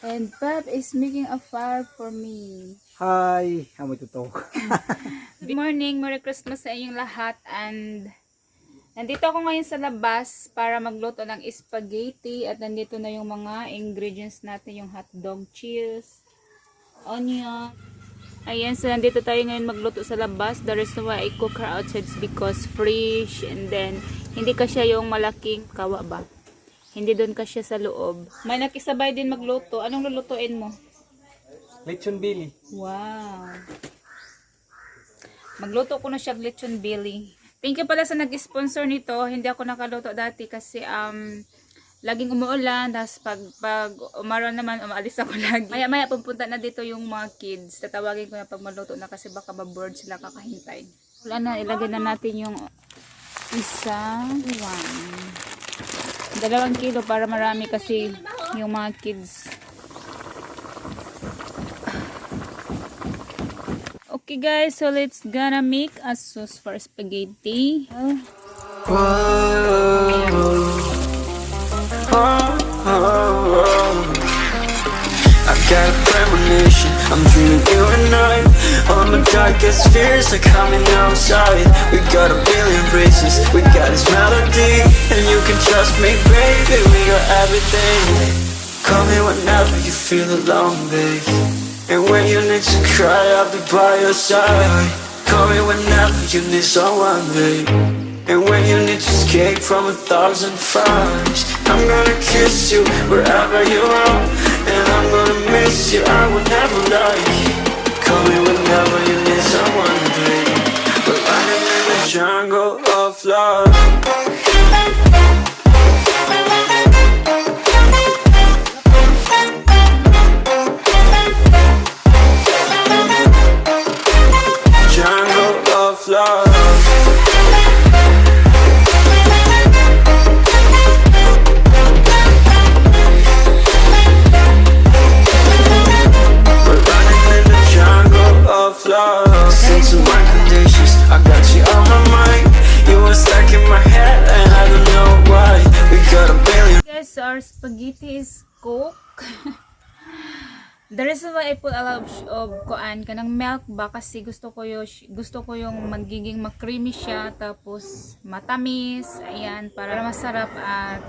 And Pep is making a fire for me. Hi! Amoy totoo. Good morning, Merry Christmas sa inyong lahat. And nandito ako ngayon sa labas para magluto ng spaghetti. At nandito na yung mga ingredients natin, yung hotdog, cheese, onion. Ayan, so nandito tayo ngayon magluto sa labas. The reason why I cook her outside is because fresh. And then, hindi kasi yung malaking kawa ba? Hindi doon kasi sa loob. May nakisabay din magluto. Anong lulutuin mo? Lechon Billy. Wow. Magluto ko na siya lechon Billy. Thank you pala sa nag-sponsor nito. Hindi ako nakaluto dati kasi laging umuulan. Tapos pag umaron naman, umaalis ako lagi. Maya-maya pupunta na dito yung mga kids. Tatawagin ko na pag maluto na kasi baka ma-board sila kakahintay. Wala na, ilagay na natin yung isang 2 kilo para marami kasi yung mga kids. Okay guys, so let's gonna make a sauce for spaghetti. I've got a premonition, I'm dreaming you and I. All my darkest fears are coming outside. We got a billion races, we got this melody. And you can trust me, baby, we got everything. Call me whenever you feel alone, babe. And when you need to cry, I'll be by your side. Call me whenever you need someone, babe. And when you need to escape from 1,000 fires, I'm gonna kiss you wherever you are. And I'm gonna miss you, I will never lie. Call me whenever you need someone, babe. We're running in the jungle of love. Jungle of love. Since my conditions, I got you on my mind. You were stuck in my head and I don't know why. We got a billion. Guys, our spaghetti is cooked. The reason why I put a lot of kanang milk ba kasi gusto ko yung magiging creamy siya tapos matamis, ayan, para masarap at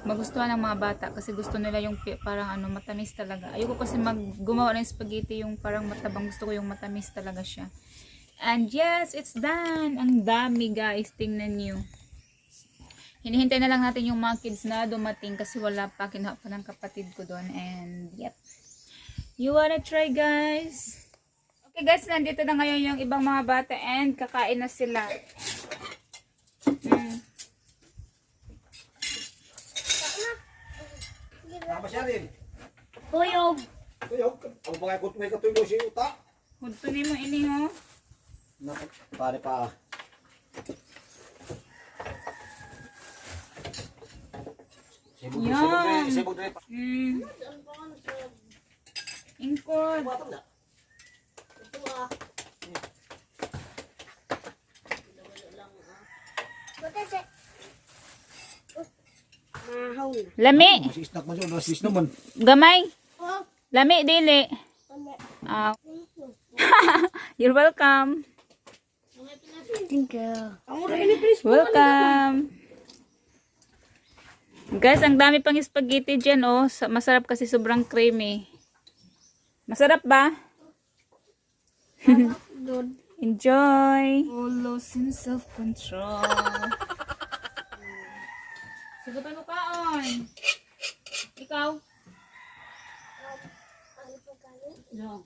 magustuhan ng mga bata kasi gusto nila yung parang matamis talaga. Ayoko kasi gumawa ng spaghetti yung parang matabang, gusto ko yung matamis talaga siya. And yes, it's done. Ang dami guys, tingnan niyo. Hinihintay na lang natin yung mga kids na dumating kasi wala pa, kinuha pa ng kapatid ko doon. And yep. You wanna try guys? Okay guys, nandito na ngayon yung ibang mga bata and kakain na sila. Apa siya rin? Tuyog. Tuyog? Ang mga kut may katuyog si uta. Hudto ni mo ini ho. Naku, pare pa. Yan. Sibog dre. Ingkod. Lami. Si snack man siya, nasis naman. Gamay. Lami dili. You're welcome. Thank you. Welcome. Guys, ang dami pang spaghetti dyan, oh. Masarap kasi sobrang creamy. Masarap ba? Enjoy. Oh, losing self-control. Sagutan mo kaon. Ikaw? No,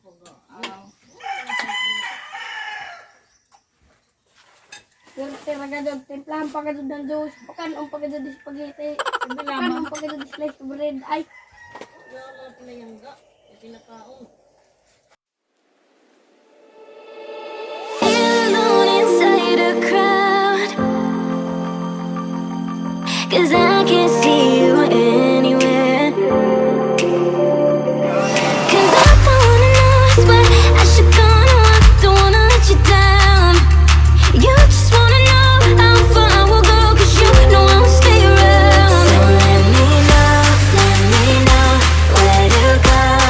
Templahan pa ka doon ng juice. Pakanong pa ka doon ng spaghetti. Pakanong pa ka doon ng slice of bread. Ay! Wala pala yung ga. Pinakaon. Alone inside a crowd, 'cause I can't see you anywhere. 'Cause I don't wanna know where I should go. No, I don't wanna let you down. You just wanna know how far I will go, 'cause you know I'll stay around. So let me know where to go.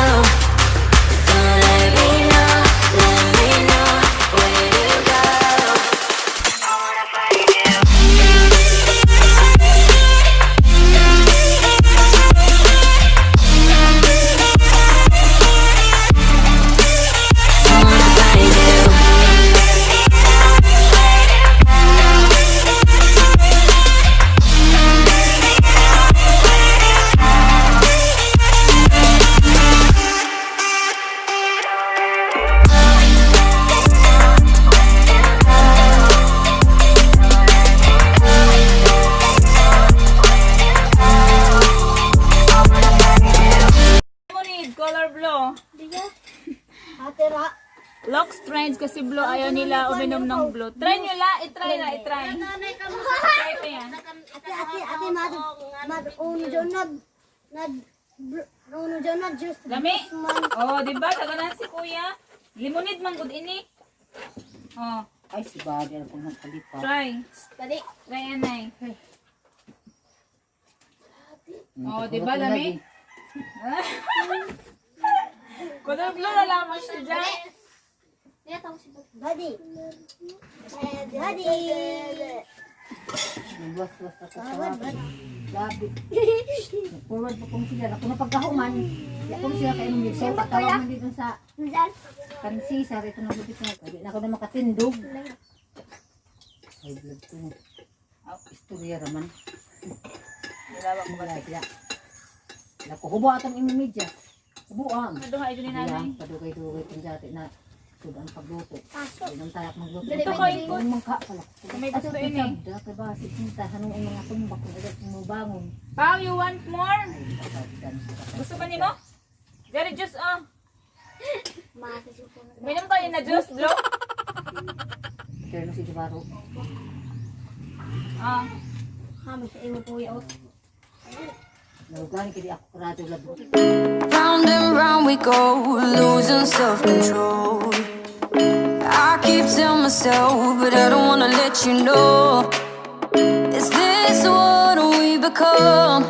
color blue. Diya. Ate Ra. Lock strange kasi blue. Ayaw nila uminom ng blue. Try nyo la. I-try na. I-try. Try ko yan. Ate, uno dyan na, juice. Lami? Oh, diba? Taganan si kuya. Limonid man good ini. Oh, Ay, si Badi, alam kong nagkalipa. try. Dali. Try yan ay. Oh, diba lami? Color blue na lamang siya dyan. Daddy. Daddy. Nagwas-was ako sa gabi. Nag-forward po kong sila. Ako na pagkahuman. Ako na sila kayo nung so patawaman dito sa kansisa. Ito na butis na. Hindi na ako na makatindog. Ay, blood ko. Istorya raman. Nilawa ko ba? Kaya. Nakuhubo atong imimidya. Hubuan. Naduha ito ni nanay. Padugay-dugay kong dati na sudang pagluto. Hindi nang tayak magluto. Ito ko ikot. Ang mangka pala. May gusto ini. Kaya ba, sikinta, hanong ang mga tumbak kung agad mo bangon. Pao, you want more? Ay, kapagdan. Gusto ba ni mo? Very juice, oh. Minom tayo na juice, bro. Pero no si Jibaro. Ah. Hamas sa imo po yaot. Nalugan, kaya ako karado labo. Round and round we go, losing self-control. I keep telling myself, but I don't wanna let you know. Is this what we become?